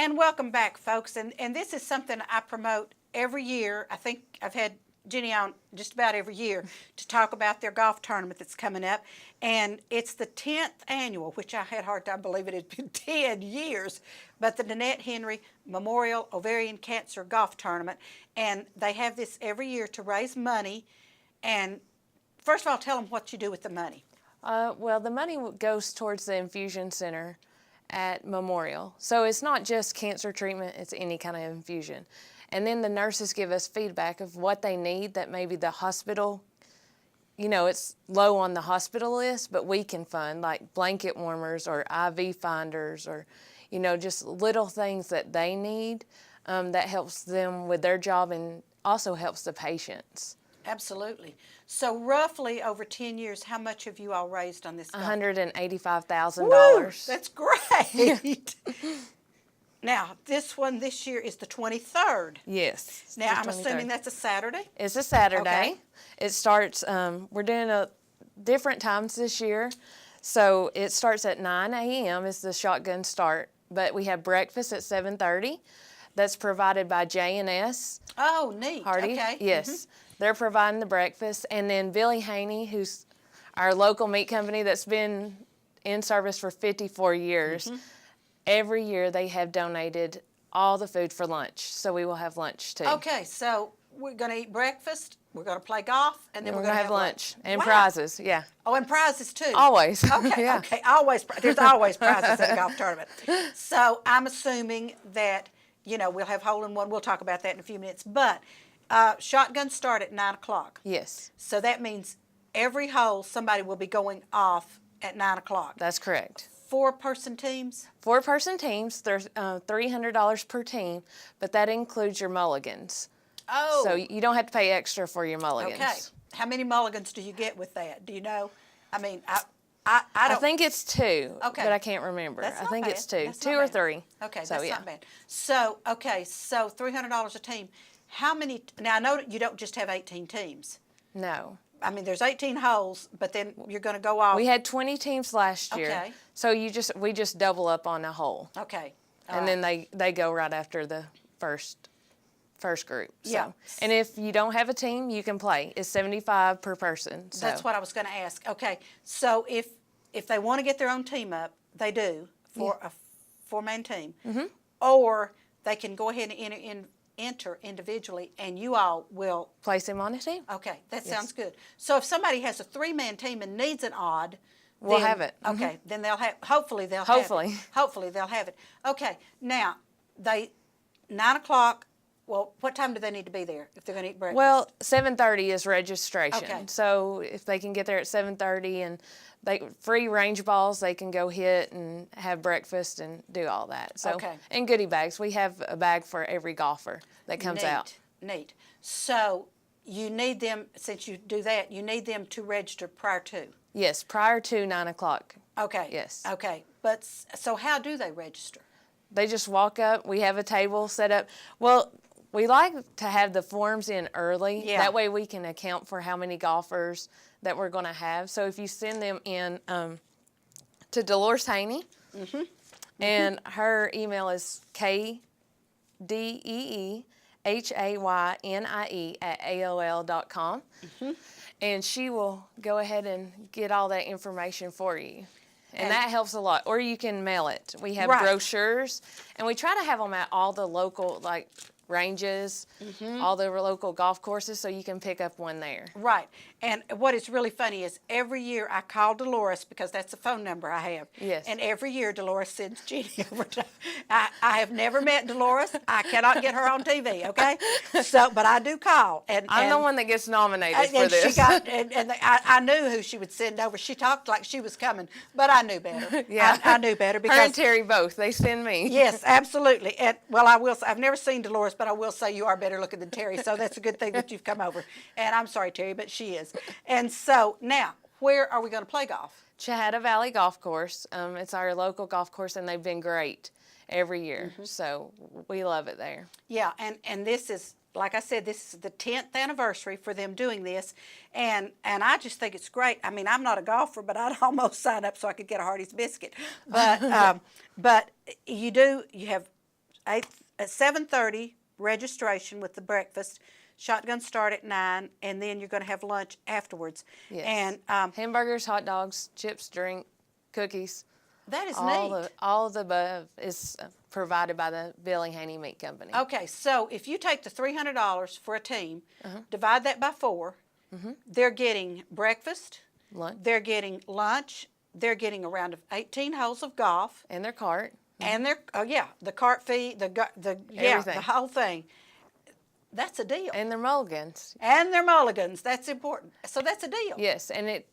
And welcome back, folks. And this is something I promote every year. I think I've had Jenny on just about every year to talk about their golf tournament that's coming up. And it's the 10th annual, which I had a hard time believing it had been 10 years, but the Danette Henry Memorial Ovarian Cancer Golf Tournament. And they have this every year to raise money. And first of all, tell them what you do with the money. Well, the money goes towards the infusion center at Memorial. So it's not just cancer treatment, it's any kind of infusion. And then the nurses give us feedback of what they need that maybe the hospital, it's low on the hospital list, but we can fund, like blanket warmers or IV finders or, just little things that they need that helps them with their job and also helps the patients. Absolutely. So roughly over 10 years, how much have you all raised on this golf? $185,000. That's great. Now, this year is the 23rd. Yes. Now, I'm assuming that's a Saturday? It's a Saturday. Okay. It starts, we're doing different times this year. So it starts at 9 a.m. is the shotgun start, but we have breakfast at 7:30. That's provided by J&S. Oh, neat. Hardy. Okay. Yes. They're providing the breakfast. And then Billy Haney, who's our local meat company that's been in service for 54 years, every year they have donated all the food for lunch. So we will have lunch too. Okay, so we're going to eat breakfast, we're going to play golf, and then we're going to have lunch. And Wow. prizes, yeah. Oh, and prizes too. Always. Okay, Yeah. okay. There's always prizes at a golf tournament. So I'm assuming that, we'll have hole-in-one. We'll talk about that in a few minutes. But shotguns start at 9 o'clock. Yes. So that means every hole somebody will be going off at 9 o'clock. That's correct. 4-person teams? 4-person teams. There's $300 per team, but that includes your mulligans. Oh. So you don't have to pay extra for your mulligans. Okay. How many mulligans do you get with that? Do you know? I mean, I I don't. think it's 2, Okay. but I can't remember. That's I not think bad. it's 2. That's 2 not or bad. 3. Okay, so, that's yeah. not bad. So, so $300 a team. How many? Now I know you don't just have 18 teams. No. I mean, there's 18 holes, but then you're going to go off. We had 20 teams last year. Okay. So we just double up on a hole. Okay. And then they go right after the first group. So. Yeah. And if you don't have a team, you can play. It's $75 per person. So. That's what I was going to ask. Okay. So if they want to get their own team up, they do for a 4-man team, or they can go ahead and enter individually, and you all will place them on a team. Okay, that sounds good. So if somebody has a 3-man team and needs an odd, we'll then, have it. Okay, then they'll have. Hopefully they'll Hopefully. have it. Hopefully they'll have it. Okay, now 9 o'clock. Well, what time do they need to be there if they're going to eat breakfast? Well, 7:30 is registration. Okay. So if they can get there at 7:30 and free range balls, they can go hit and have breakfast and do all that. So Okay. And goodie bags. We have a bag for every golfer that comes out. Neat. So you need them, since you do that, you need them to register prior to. Yes, prior to 9 o'clock. Okay. Yes. Okay. But so how do they register? They just walk up. We have a table set up. Well, we like to have the forms in early. Yeah. That way we can account for how many golfers that we're going to have. So if you send them in to Dolores Haney, and her email is kdeehaynie@aol.com, and she will go ahead and get all that information for you. And that helps a lot. Or you can mail it. We have brochures, and we try to have them at all the local, ranges, all the local golf courses, so you can pick up one there. Right. And what is really funny is every year I call Dolores, because that's the phone number I have. Yes. And every year Dolores sends Jeannie over to. I have never met Dolores. I cannot get her on TV. Okay. So, but I do call. And I'm the one that gets nominated for and this. she got, I knew who she would send over. She talked like she was coming, but I knew better. Yeah. I knew better because. Her and Terry both. They send me. Yes, absolutely. And well, I will say, I've never seen Dolores, but I will say you are better looking than Terry, so that's a good thing that you've come over. And I'm sorry, Terry, but she is. And so now, where are we going to play golf? Chahata Valley Golf Course. It's our local golf course, and they've been great every year. So we love it there. Yeah, and this is, like I said, this is the 10th anniversary for them doing this, and I just think it's great. I mean, I'm not a golfer, but I'd almost sign up so I could get a Hardee's biscuit. But but you have 7:30 registration with the breakfast. Shotguns start at 9, and then you're going to have lunch afterwards. Yes. And hamburgers, hot dogs, chips, drink, cookies. that is All neat. all of the above is provided by the Billing Haney Meat Company. Okay, so if you take the $300 for a team, Uh-huh. divide that by 4, they're getting breakfast, Lunch they're getting lunch, they're getting a round of 18 holes of golf, and their cart. and they're the cart fee, Everything. the whole thing. That's a deal. And their mulligans. And their mulligans. That's important. So that's a deal. Yes, and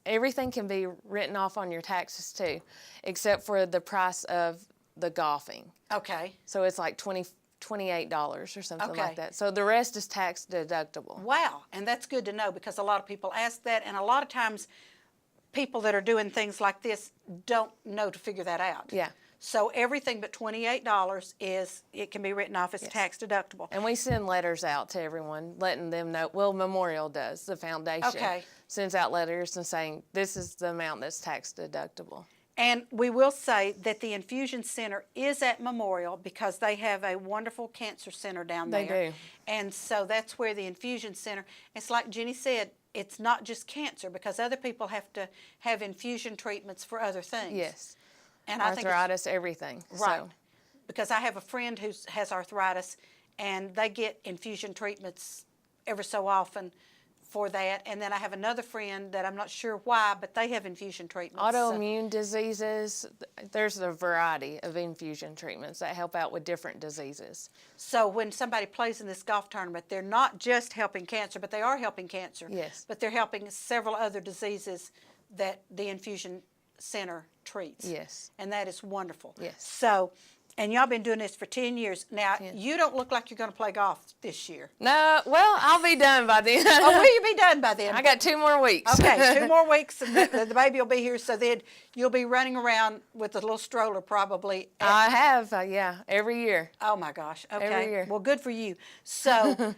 everything can be written off on your taxes too, except for the price of the golfing. Okay. So it's like $28 or something Okay. like that. So the rest is tax deductible. Wow, and that's good to know because a lot of people ask that, and a lot of times people that are doing things like this don't know to figure that out. Yeah. So everything but $28 it can be written off as tax deductible. And we send letters out to everyone, letting them know. Well, Memorial does, the foundation. Okay. Sends out letters and saying, this is the amount that's tax deductible. And we will say that the infusion center is at Memorial because they have a wonderful cancer center down there. They do. And so that's where the infusion center, it's like Jenny said, it's not just cancer because other people have to have infusion treatments for other things. Yes. And I think Arthritis, everything. right. So, Because I have a friend who has arthritis, and they get infusion treatments ever so often for that. And then I have another friend that I'm not sure why, but they have infusion treatments. autoimmune diseases, there's a variety of infusion treatments that help out with different diseases. So when somebody plays in this golf tournament, they're not just helping cancer, but they are helping cancer. Yes. But they're helping several other diseases that the infusion center treats. Yes. And that is wonderful. Yes. So, and y'all been doing this for 10 years. Now, you don't look like you're going to play golf this year. No, well, I'll be done by then. Oh, will you be done by then? I got 2 more weeks. Okay, 2 more weeks, and the baby will be here. So then you'll be running around with a little stroller probably. I have, yeah, every year. Oh my gosh. Okay. Every year. Well, good for you. So,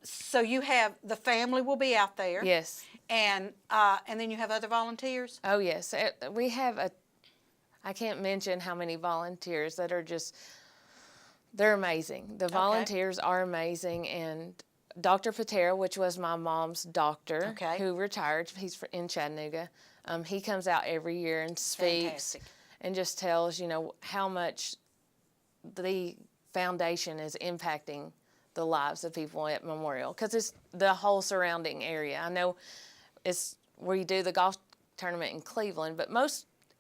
so you have the family will be out there. Yes. And then you have other volunteers. Oh, yes. We have I can't mention how many volunteers that are they're amazing. The volunteers are amazing. And Dr. Patera, which was my mom's doctor, who retired, he's in Chattanooga, he comes out every year and speaks. Fantastic. And just tells, how much the foundation is impacting the lives of people at Memorial. Because it's the whole surrounding area. I know it's where you do the golf tournament in Cleveland, but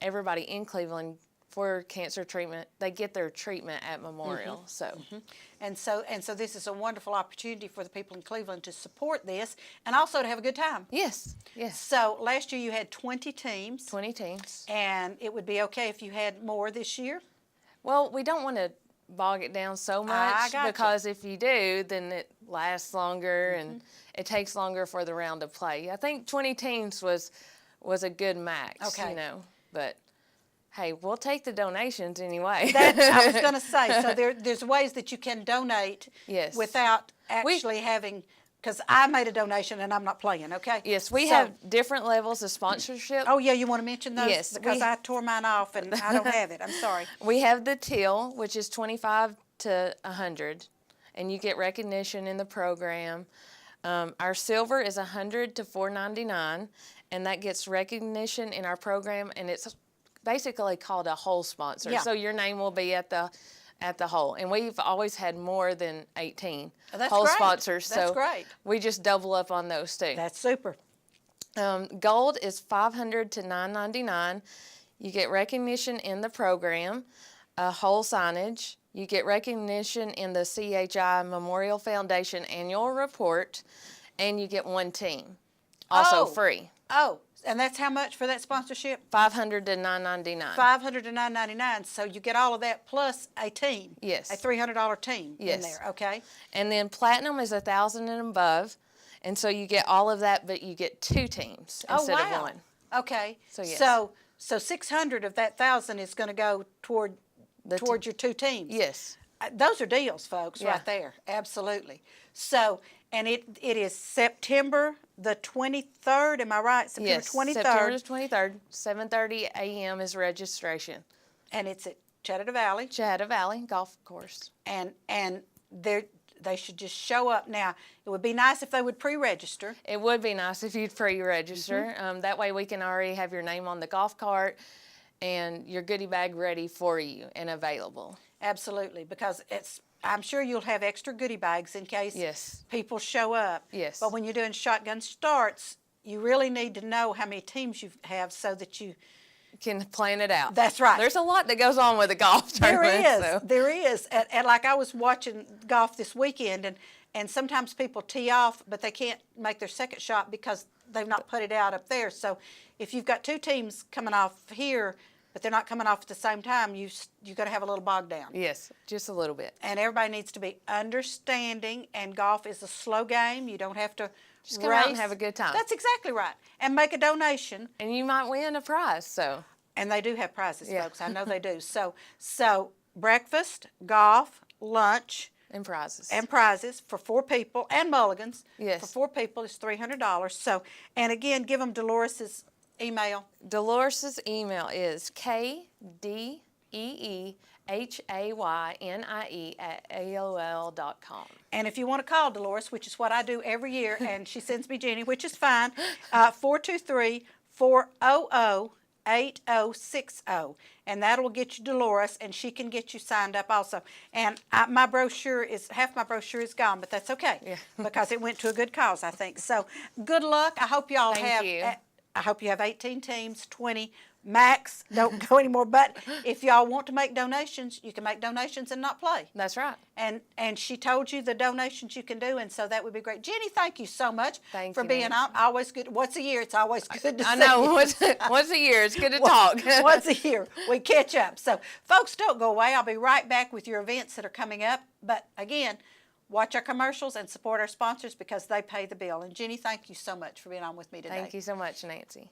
everybody in Cleveland for cancer treatment, they get their treatment at Memorial. So, And so this is a wonderful opportunity for the people in Cleveland to support this and also to have a good time. yes. So last year you had 20 teams. 20 teams. And it would be okay if you had more this year? Well, we don't want to bog it down so much gotcha. because if you do, then it lasts longer and it takes longer for the round to play. I think 20 teams was a good max, but hey, we'll take the donations anyway. I was going to say, so there's ways that you can donate without actually having, because I made a donation and I'm not playing, okay? Yes, we have different levels of sponsorship. Oh, yeah, you want to mention those? Yes, Because I tore mine off and I don't have it. I'm sorry. We have the teal, which is 25 to 100, and you get recognition in the program. Our silver is 100 to 499, and that gets recognition in our program, and it's basically called a whole sponsor. Yeah. So your name will be at the whole, and we've always had more than 18 That's whole great. sponsors. That's so great. We just double up on those too. That's super. Gold is 500 to 999. You get recognition in the program, whole signage. You get recognition in the CHI Memorial Foundation annual report, and you get 1 team, also free. Oh, and that's how much for that sponsorship? 500 to 999. 500 to 999. So you get all of that plus a team. Yes. A $300 team in Yes. there. Okay. And then platinum is 1,000 and above, and so you get all of that, but you get 2 teams instead of 1. Okay. So, yes. So 600 of that 1,000 is going to go toward your 2 teams. Yes. Those are deals, folks, Yeah. right there. Absolutely. So, and it is September the 23rd, am I right? September Yes. 23rd. September 23rd, 7:30 a.m. is registration. And it's at Chattahoochee Valley, Chattahoochee Valley Golf Course. and they should just show up. Now, it would be nice if they would pre-register. It would be nice if you'd pre-register. That way we can already have your name on the golf cart and your goodie bag ready for you and available. Absolutely, because I'm sure you'll have extra goodie bags in case Yes. people show up. Yes. But when you're doing shotgun starts, you really need to know how many teams you have so that you... Can plan it out. That's right. There's a lot that goes on with a golf tournament. There is. And like I was watching golf this weekend, and sometimes people tee off, but they can't make their second shot because they've not put it out up there. So if you've got two teams coming off here, but they're not coming off at the same time, you're going to have a little bogged down. Yes, just a little bit. And everybody needs to be understanding, and golf is a slow game. You don't have to Just come out and have a good time. That's exactly right. And make a donation. And you might win a prize, so. And they do have prizes, Yeah. folks. I know they do. So breakfast, golf, lunch, And prizes. and prizes for 4 people, and mulligans. Yes. For 4 people is $300. So, and again, give them Dolores's email. Dolores's email is kdeehaynie@AOL.com. And if you want to call Dolores, which is what I do every year, and she sends me Jenny, which is fine, 423-400-8060. And that'll get you Dolores, and she can get you signed up also. And my brochure half my brochure is gone, but that's okay. Yeah. Because it went to a good cause, I think. So good luck. I hope y'all Thank you. I hope you have 18 teams, 20 max. Don't go anymore. But if y'all want to make donations, you can make donations and not play. That's right. And she told you the donations you can do, and so that would be great. Jenny, thank you so much for being Nancy. on. Always good. Once a year, it's always good to see I know. you. Once a year, it's good to talk. Once a year, we catch up. So, folks, don't go away. I'll be right back with your events that are coming up. But again, watch our commercials and support our sponsors because they pay the bill. And Jenny, thank you so much for being on with me today. Thank you so much, Nancy.